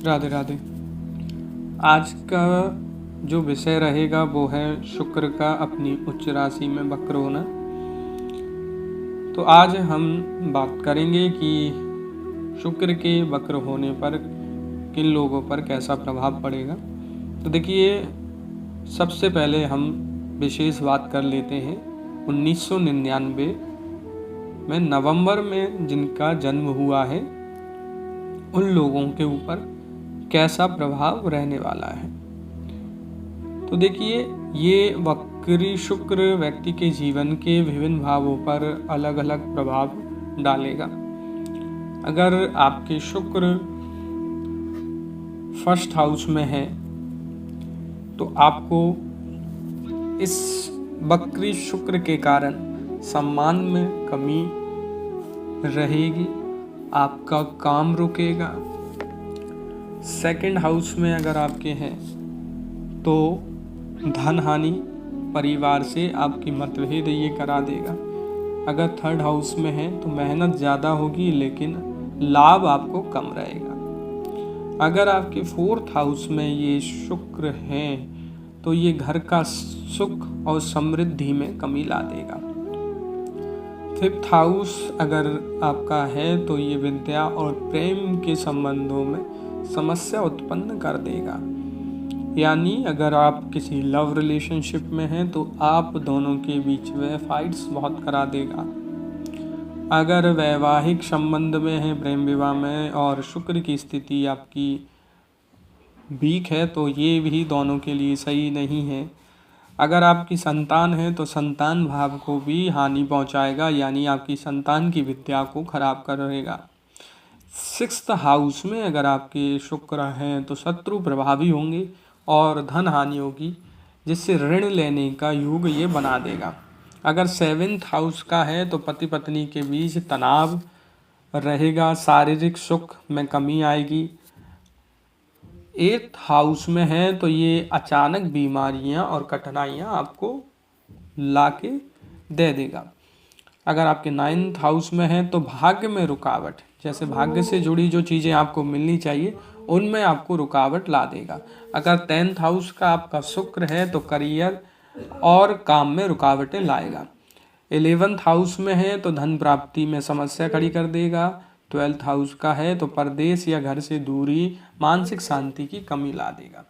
राधे राधे। आज का जो विषय रहेगा वो है शुक्र का अपनी उच्च राशि में वक्र होना। तो आज हम बात करेंगे कि शुक्र के वक्र होने पर किन लोगों पर कैसा प्रभाव पड़ेगा। तो देखिए, सबसे पहले हम विशेष बात कर लेते हैं 1999 में नवंबर में जिनका जन्म हुआ है उन लोगों के ऊपर कैसा प्रभाव रहने वाला है। तो देखिए, ये वक्री शुक्र व्यक्ति के जीवन के विभिन्न भावों पर अलग अलग प्रभाव डालेगा। अगर आपके शुक्र फर्स्ट हाउस में है तो आपको इस वक्री शुक्र के कारण सम्मान में कमी रहेगी, आपका काम रुकेगा। सेकंड हाउस में अगर आपके हैं तो धन हानि, परिवार से आपकी मतभेद ये करा देगा। अगर थर्ड हाउस में है तो मेहनत ज़्यादा होगी लेकिन लाभ आपको कम रहेगा। अगर आपके फोर्थ हाउस में ये शुक्र हैं तो ये घर का सुख और समृद्धि में कमी ला देगा। फिफ्थ हाउस अगर आपका है तो ये विद्या और प्रेम के संबंधों में समस्या उत्पन्न कर देगा। यानी अगर आप किसी लव रिलेशनशिप में हैं तो आप दोनों के बीच में फाइट्स बहुत करा देगा। अगर वैवाहिक संबंध में है, प्रेम विवाह में, और शुक्र की स्थिति आपकी वीक है तो ये भी दोनों के लिए सही नहीं है। अगर आपकी संतान है तो संतान भाव को भी हानि पहुंचाएगा, यानी आपकी संतान की विद्या को खराब करेगा। सिक्स्थ हाउस में अगर आपके शुक्र हैं तो शत्रु प्रभावी होंगे और धन हानि होगी, जिससे ऋण लेने का योग ये बना देगा। अगर सेवेंथ हाउस का है तो पति पत्नी के बीच तनाव रहेगा, शारीरिक सुख में कमी आएगी। एट्थ हाउस में है तो ये अचानक बीमारियां और कठिनाइयां आपको लाके दे देगा। अगर आपके नाइन्थ हाउस में है तो भाग्य में रुकावट, जैसे भाग्य से जुड़ी जो चीज़ें आपको मिलनी चाहिए उनमें आपको रुकावट ला देगा। अगर टेंथ हाउस का आपका शुक्र है तो करियर और काम में रुकावटें लाएगा। 11th हाउस में है तो धन प्राप्ति में समस्या खड़ी कर देगा। 12th हाउस का है तो परदेश या घर से दूरी, मानसिक शांति की कमी ला देगा।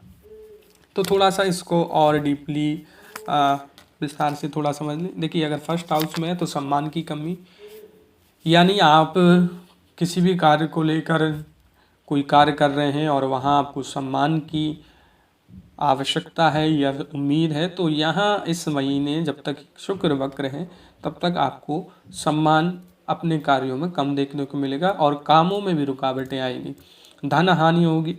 तो थोड़ा सा इसको और डीपली विस्तार से थोड़ा समझ लें। देखिए, अगर फर्स्ट हाउस में है तो सम्मान की कमी, यानी आप किसी भी कार्य को लेकर कोई कार्य कर रहे हैं और वहाँ आपको सम्मान की आवश्यकता है या उम्मीद है तो यहाँ इस महीने जब तक शुक्र वक्र है तब तक आपको सम्मान अपने कार्यों में कम देखने को मिलेगा और कामों में भी रुकावटें आएगी। धन हानि होगी,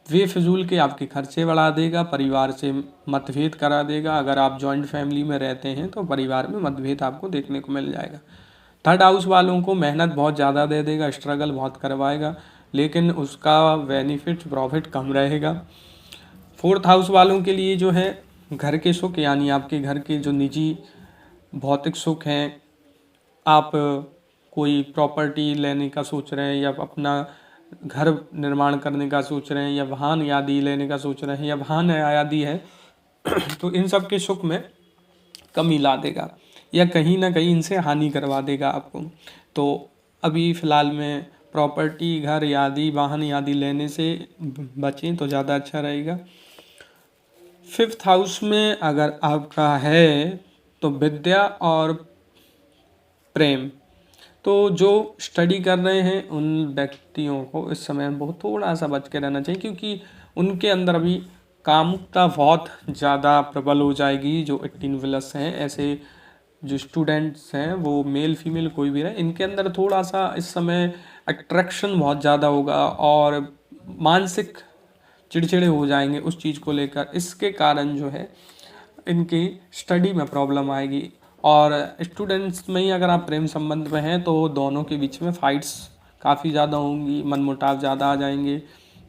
बेफिजूल के आपके खर्चे बढ़ा देगा, परिवार से मतभेद करा देगा। अगर आप जॉइंट फैमिली में रहते हैं तो परिवार में मतभेद आपको देखने को मिल जाएगा। थर्ड हाउस वालों को मेहनत बहुत ज़्यादा दे देगा, स्ट्रगल बहुत करवाएगा, लेकिन उसका बेनिफिट प्रॉफिट कम रहेगा। फोर्थ हाउस वालों के लिए जो है घर के सुख, यानी आपके घर के जो निजी भौतिक सुख हैं, आप कोई प्रॉपर्टी लेने का सोच रहे हैं या अपना घर निर्माण करने का सोच रहे हैं या वाहन आदि लेने का सोच रहे हैं या वाहन आदि है तो इन सब के सुख में कमी ला देगा या कहीं ना कहीं इनसे हानि करवा देगा आपको। तो अभी फ़िलहाल में प्रॉपर्टी, घर आदि, वाहन आदि लेने से बचें तो ज़्यादा अच्छा रहेगा। फिफ्थ हाउस में अगर आपका है तो विद्या और प्रेम, तो जो स्टडी कर रहे हैं उन व्यक्तियों को इस समय बहुत थोड़ा सा बच के रहना चाहिए, क्योंकि उनके अंदर अभी कामुकता बहुत ज़्यादा प्रबल हो जाएगी। जो 18+ हैं, ऐसे जो स्टूडेंट्स हैं, वो मेल फीमेल कोई भी रहे, इनके अंदर थोड़ा सा इस समय अट्रैक्शन बहुत ज़्यादा होगा और मानसिक चिड़चिड़े हो जाएंगे उस चीज़ को लेकर। इसके कारण जो है इनकी स्टडी में प्रॉब्लम आएगी। और स्टूडेंट्स में ही अगर आप प्रेम संबंध में हैं तो दोनों के बीच में फाइट्स काफ़ी ज़्यादा होंगी, मनमुटाव ज़्यादा आ जाएंगे।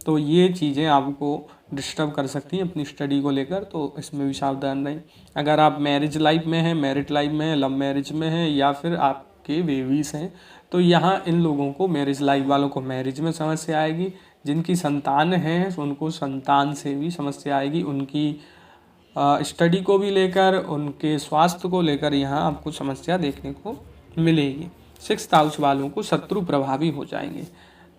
तो ये चीज़ें आपको डिस्टर्ब कर सकती हैं अपनी स्टडी को लेकर, तो इसमें भी सावधान रहें। अगर आप मैरिज लाइफ में हैं, मैरिड लाइफ में हैं, लव मैरिज में हैं या फिर आपके बेबीज़ हैं, तो यहाँ इन लोगों को, मैरिज लाइफ वालों को मैरिज में समस्या आएगी, जिनकी संतान है उनको संतान से भी समस्या आएगी, उनकी स्टडी को भी लेकर, उनके स्वास्थ्य को लेकर यहाँ आपको समस्या देखने को मिलेगी। 6th हाउस वालों को शत्रु प्रभावी हो जाएंगे।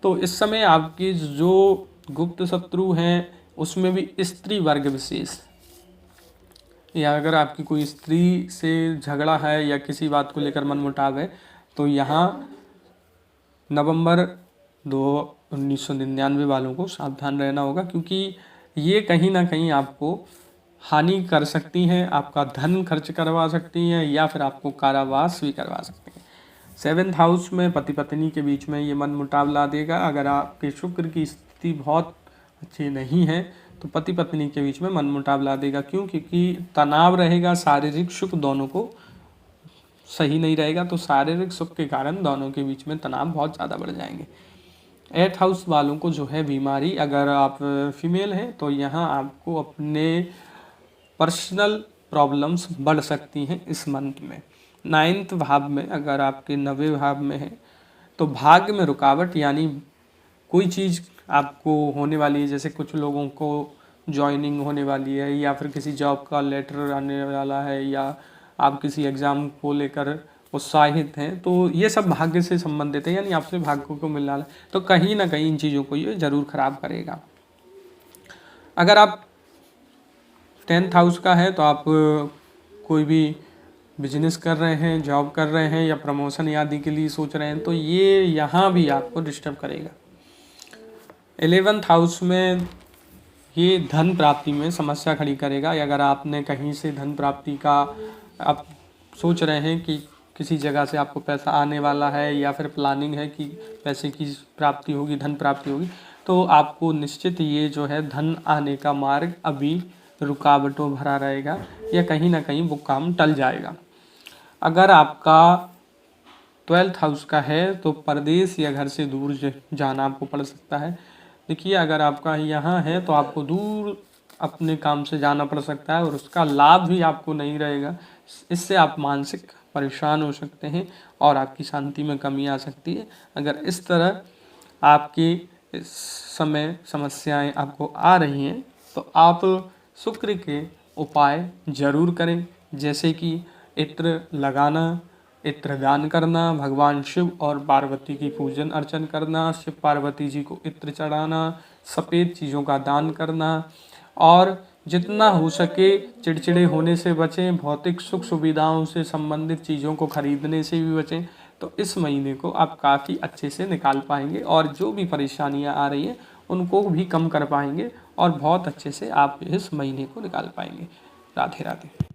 तो इस समय आपके जो गुप्त शत्रु हैं उसमें भी स्त्री वर्ग विशेष, या अगर आपकी कोई स्त्री से झगड़ा है या किसी बात को लेकर मनमुटाव है तो यहाँ नवंबर 1999 वालों को सावधान रहना होगा, क्योंकि ये कहीं ना कहीं आपको हानि कर सकती हैं, आपका धन खर्च करवा सकती हैं या फिर आपको कारावास भी करवा सकती हैं। 7th हाउस में पति पत्नी के बीच में ये मनमुटाव ला देगा। अगर आपके शुक्र की स्थिति बहुत अच्छी नहीं है तो पति पत्नी के बीच में मनमुटाव ला देगा। क्यों? क्योंकि तनाव रहेगा, शारीरिक सुख दोनों को सही नहीं रहेगा, तो शारीरिक सुख के कारण दोनों के बीच में तनाव बहुत ज़्यादा बढ़ जाएंगे। 8th हाउस वालों को जो है बीमारी, अगर आप फीमेल हैं तो यहाँ आपको अपने पर्सनल प्रॉब्लम्स बढ़ सकती हैं इस मंथ में। 9th भाव में, अगर आपके 9वें भाव में है तो भाग्य में रुकावट, यानी कोई चीज़ आपको होने वाली है, जैसे कुछ लोगों को जॉइनिंग होने वाली है या फिर किसी जॉब का लेटर आने वाला है या आप किसी एग्ज़ाम को लेकर उत्साहित हैं, तो ये सब भाग्य से संबंधित है, यानी आपसे भाग्य को मिलने वाला है। तो कहीं ना कहीं इन चीज़ों को ये ज़रूर खराब करेगा। अगर आप 10th हाउस का है तो आप कोई भी बिजनेस कर रहे हैं, जॉब कर रहे हैं या प्रमोशन आदि के लिए सोच रहे हैं तो ये यहाँ भी आपको डिस्टर्ब करेगा। 11th हाउस में ये धन प्राप्ति में समस्या खड़ी करेगा। अगर आपने कहीं से धन प्राप्ति का आप सोच रहे हैं कि किसी जगह से आपको पैसा आने वाला है या फिर प्लानिंग है कि पैसे की प्राप्ति होगी, धन प्राप्ति होगी, तो आपको निश्चित ये जो है धन आने का मार्ग अभी रुकावटों भरा रहेगा या कहीं ना कहीं वो काम टल जाएगा। अगर आपका 12th हाउस का है तो परदेश या घर से दूर जाना आपको पड़ सकता है। देखिए, अगर आपका यहाँ है तो आपको दूर अपने काम से जाना पड़ सकता है और उसका लाभ भी आपको नहीं रहेगा। इससे आप मानसिक परेशान हो सकते हैं और आपकी शांति में कमी आ सकती है। अगर इस तरह आपकी इस समय समस्याएं आपको आ रही हैं तो आप शुक्र के उपाय जरूर करें, जैसे कि इत्र लगाना, इत्र दान करना, भगवान शिव और पार्वती की पूजन अर्चन करना, शिव पार्वती जी को इत्र चढ़ाना, सफ़ेद चीज़ों का दान करना और जितना हो सके चिड़चिड़े होने से बचें, भौतिक सुख सुविधाओं से संबंधित चीज़ों को खरीदने से भी बचें। तो इस महीने को आप काफ़ी अच्छे से निकाल पाएंगे और जो भी परेशानियां आ रही हैं उनको भी कम कर पाएंगे और बहुत अच्छे से आप इस महीने को निकाल पाएंगे। राधे राधे।